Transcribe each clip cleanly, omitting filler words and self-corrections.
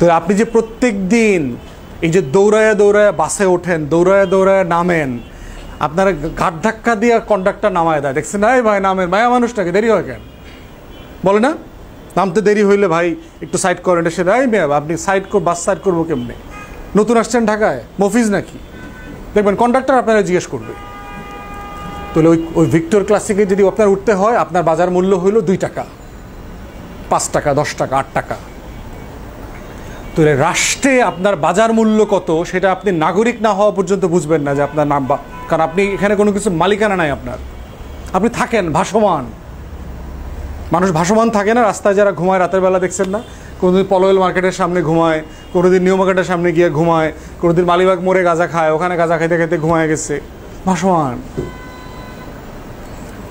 তো আপনি যে প্রত্যেক দিন এই যে দৌড়ায়া দৌড়ায়া বাসে ওঠেন, দৌড়ায়া দৌড়ায়া নামেন, আপনারা ঘাট ধাক্কা দিয়ে কন্ডাক্টর নামায় দেয়, দেখছেন এই ভাই নামেন, মায়া মানুষটাকে দেরি হয় কেন বলে না, নামতে দেরি হইলে ভাই একটু সাইড করেন, এসে এই মেয়ে আপনি বাস সাইড করবো কেমনে, নতুন আসছেন ঢাকায় মফিজ নাকি, দেখবেন কন্ডাক্টর আপনারা জিজ্ঞেস করবে। তাহলে ওই ভিক্টোর ক্লাসিকে যদি আপনার উঠতে হয়, আপনার বাজার মূল্য হইল 2 টাকা, 5 টাকা, 10 টাকা, 8 টাকা। তাহলে রাষ্ট্রে আপনার বাজার মূল্য কত সেটা আপনি নাগরিক না হওয়া পর্যন্ত বুঝবেন না যে আপনার নাম, কারণ আপনি এখানে কোনো কিছু মালিকানা নাই আপনার, আপনি থাকেন ভাসমান। মানুষ ভাসমান থাকে না, রাস্তায় যারা ঘুমায় রাতের বেলা দেখছেন না, কোনোদিন পলওয়েল মার্কেটের সামনে ঘুমায়, কোনোদিন নিউ মার্কেটের সামনে গিয়ে ঘুমায়, কোনোদিন মালিবাগ মোড়ে গাঁজা খায়, ওখানে গাঁজা খাইতে খাইতে ঘুমায় গেছে, ভাসমান।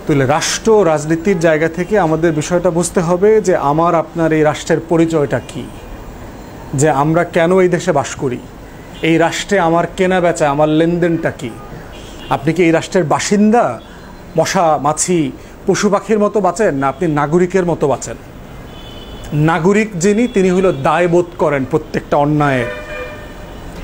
তাহলে রাষ্ট্র রাজনীতির জায়গা থেকে আমাদের বিষয়টা বুঝতে হবে যে আমার আপনার এই রাষ্ট্রের পরিচয়টা কি, যে আমরা কেন এই দেশে বাস করি, এই রাষ্ট্রে আমার কেনা বেচা, আমার লেনদেনটা কি। আপনি কি এই রাষ্ট্রের বাসিন্দা, মশা মাছি পশু পাখির মতো বাঁচেন, না আপনি নাগরিকের মতো বাঁচেন? নাগরিক যিনি, তিনি হলো দায়বোধ করেন প্রত্যেকটা অন্যায়ের,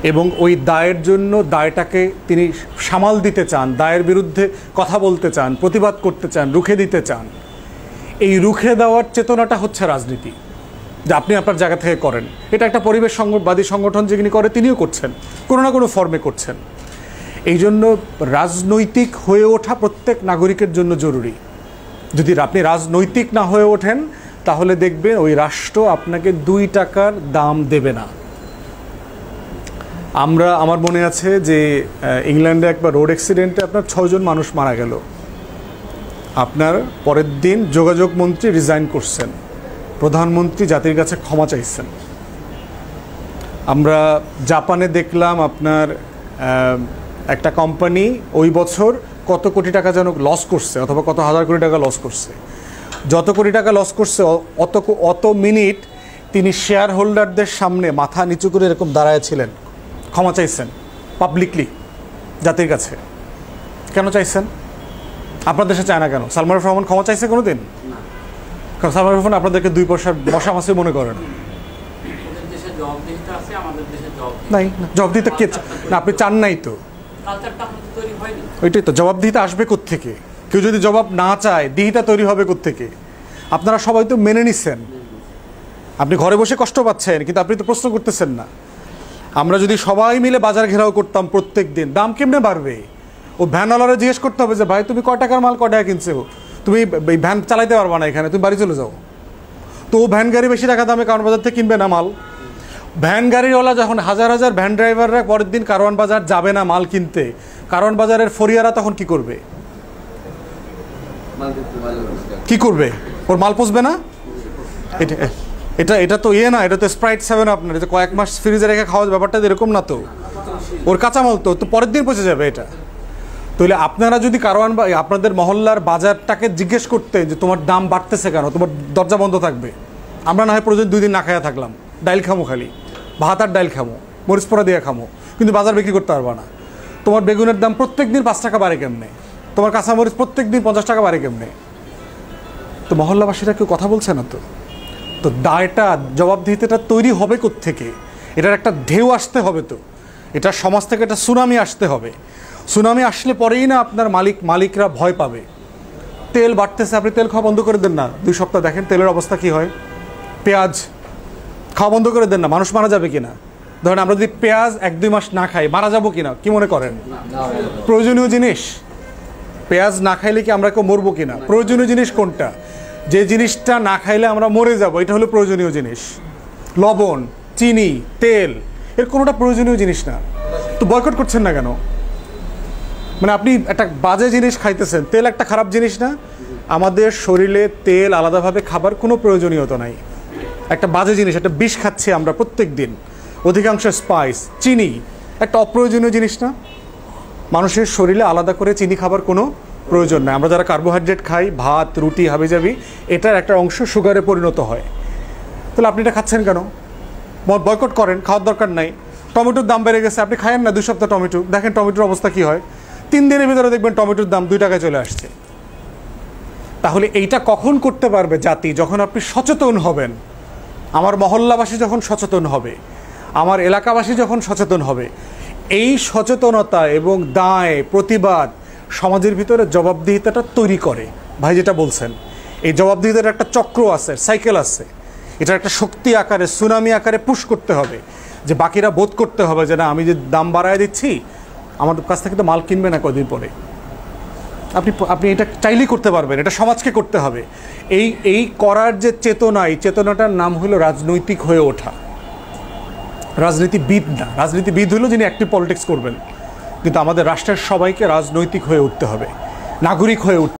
এবং ওই দায়ের জন্য দায়টাকে তিনি সামাল দিতে চান, দায়ের বিরুদ্ধে কথা বলতে চান, প্রতিবাদ করতে চান, রুখে দিতে চান। এই রুখে দেওয়ার চেতনাটা হচ্ছে রাজনীতি, যে আপনি আপনার জায়গা থেকে করেন। এটা একটা পরিবেশবাদী সংগঠন যেগুলি করে তিনিও করছেন, কোনো না কোনো ফর্মে করছেন। এই জন্য রাজনৈতিক হয়ে ওঠা প্রত্যেক নাগরিকের জন্য জরুরি। যদি আপনি রাজনৈতিক না হয়ে ওঠেন তাহলে দেখবেন ওই রাষ্ট্র আপনাকে 2 টাকার দাম দেবে না। আমার মনে আছে যে ইংল্যান্ডে একবার রোড অ্যাক্সিডেন্টে আপনার 6 জন মানুষ মারা গেল। আপনার পরের দিন যোগাযোগ মন্ত্রী রিজাইন করছেন, প্রধানমন্ত্রী জাতির কাছে ক্ষমা চাইছেন। আমরা জাপানে দেখলাম আপনার একটা কোম্পানি ওই বছর কত কোটি টাকা যেন লস করছে, অথবা কত হাজার কোটি টাকা লস করছে। যত কোটি টাকা লস করছে অত মিনিট তিনি শেয়ার হোল্ডারদের সামনে মাথা নিচু করে এরকম দাঁড়ায় ছিলেন, ক্ষমা চাইছেন পাবলিকলি জাতির কাছে। কেন চাইছেন? আপনার দেশে চায় না কেন? সালমান রহমান ক্ষমা চাইছে কোনো দিন? কারণ সালমান রহমান আপনাদেরকে 2 পয়সার মশা মাছি মনে করেন। নাই, জবাবদিহিতা কে না, আপনি চান নাই তো, ওইটাই তো, জবাবদিহিতা আসবে কোত্থেকে? কেউ যদি জবাব না চায়, দিহিতা তৈরি হবে কোত্থেকে? আপনারা সবাই তো মেনে নিচ্ছেন, আপনি ঘরে বসে কষ্ট পাচ্ছেন, কিন্তু আপনি তো প্রশ্ন করতেছেন না। আমরা যদি সবাই মিলে বাজার ঘেরাও করতাম প্রত্যেক দিন, দাম কেমনে বাড়বে? ও ভ্যানওয়ালারা জিজ্ঞেস করতে হবে যে ভাই তুমি কয় টাকার মাল কয় টাকা কিনছো, তুমি এই ভ্যান চালাইতে পারবা না এখানে, তুমি বাড়ি চলে যাও। তো ও ভ্যান গাড়ি বেশি টাকা দামে কারওয়ান বাজার থেকে কিনবে না মাল। ভ্যান গাড়িওয়ালা যখন হাজার হাজার ভ্যান ড্রাইভাররা পরের দিন কারওয়ান বাজার যাবে না মাল কিনতে, কারওয়ান বাজারের ফরিয়ারা তখন কি করবে? কি করবে? ওর মাল পচবে না? এটা তো না, এটা তো স্প্রাইট 7 আপনার, এটা কয়েক মাস ফ্রিজে রেখে খাওয়ার ব্যাপারটা এরকম না তো। ওর কাঁচামাল তো পরের দিন পচে যাবে এটা। তাহলে আপনারা যদি কারওয়ান বা আপনাদের মহল্লার বাজারটাকে জিজ্ঞেস করতে যে তোমার দাম বাড়তেছে কেন, তোমার দরজা বন্ধ থাকবে। আমরা না হয় প্রয়োজন 2 দিন না খাইয়া থাকলাম, ডাইল খামো, খালি ভাত আর ডাইল খামো, মরিচ পোড়া দিয়ে খামো, কিন্তু বাজার বিক্রি করতে পারবা না। তোমার বেগুনের দাম প্রত্যেক দিন 5 টাকা বাড়ে কেমনে? তোমার কাঁচামরিচ প্রত্যেক দিন 50 টাকা বাড়ে কেমনে? তো মহল্লাবাসীরা কেউ কথা বলছে না তো। তো দায়টা, জবাবদিহিতাটা তৈরি হবে কোত্থেকে? এটার একটা ঢেউ আসতে হবে তো, এটা সমাজ থেকে একটা সুনামি আসতে হবে। সুনামি আসলে পরেই না আপনার মালিকরা ভয় পাবে। তেল বাড়তেছে, আপনি তেল খাওয়া বন্ধ করে দেন না, 2 সপ্তাহ দেখেন তেলের অবস্থা কি হয়। পেঁয়াজ খাওয়া বন্ধ করে দেন না, মানুষ মারা যাবে কিনা? ধরেন আমরা যদি পেঁয়াজ 1-2 মাস না খাই, মারা যাবো কিনা? কি মনে করেন? প্রয়োজনীয় জিনিস পেঁয়াজ না খাইলে কি আমরা কেউ মরবো কিনা? প্রয়োজনীয় জিনিস কোনটা? যে জিনিসটা না খাইলে আমরা মরে যাব, এটা হলো প্রয়োজনীয় জিনিস। লবণ, চিনি, তেল, এর কোনোটা প্রয়োজনীয় জিনিস না। তো বয়কট করছেন না কেন? মানে আপনি একটা বাজে জিনিস খাইতেছেন। তেল একটা খারাপ জিনিস না? আমাদের শরীরে তেল আলাদাভাবে খাবার কোনো প্রয়োজনীয়তা নাই। একটা বাজে জিনিস, একটা বিষ খাচ্ছি আমরা প্রত্যেক দিন, অধিকাংশ স্পাইস, চিনি একটা অপ্রয়োজনীয় জিনিস না? মানুষের শরীরে আলাদা করে চিনি খাবার কোনো প্রয়োজন নাই। আমরা যারা কার্বোহাইড্রেট খাই, ভাত, রুটি, হাবিজাবি, এটার একটা অংশ সুগারে পরিণত হয়। তাহলে আপনি এটা খাচ্ছেন কেন? বয়কট করেন, খাওয়ার দরকার নাই। টমেটোর দাম বেড়ে গেছে, আপনি খায়েন না 2 সপ্তাহ টমেটো, দেখেন টমেটোর অবস্থা কি হয়। 3 দিনের ভিতরে দেখবেন টমেটোর দাম 2 টাকায় চলে আসছে। তাহলে এইটা কখন করতে পারবে জাতি? যখন আপনি সচেতন হবেন আমার মহল্লাবাসী যখন সচেতন হবে, আমার এলাকাবাসী যখন সচেতন হবে, এই সচেতনতা এবং দায় প্রতিবাদ সমাজের ভিতরে জবাবদিহিতাটা তৈরি করে। ভাই যেটা বলছেন, এই জবাবদিহিতার একটা চক্র আছে, সাইকেল আছে, এটা একটা শক্তি আকারে, সুনামি আকারে পুশ করতে হবে, যে বাকিরা বোধ করতে হবে যে না, আমি যে দাম বাড়ায় দিচ্ছি, আমার কাছ থেকে তো মাল কিনবে না কদিন পরে। আপনি এটা চাইলেই করতে পারবেন, এটা সমাজকে করতে হবে। এই করার যে চেতনা, এই চেতনাটার নাম হলো রাজনৈতিক হয়ে ওঠা। রাজনীতিবিদ না, রাজনীতিবিদ হলো যিনি অ্যাক্টিভ পলিটিক্স করবেন, কিন্তু আমাদের রাষ্ট্রের সবাইকে রাজনৈতিক হয়ে উঠতে হবে, নাগরিক হয়ে উঠতে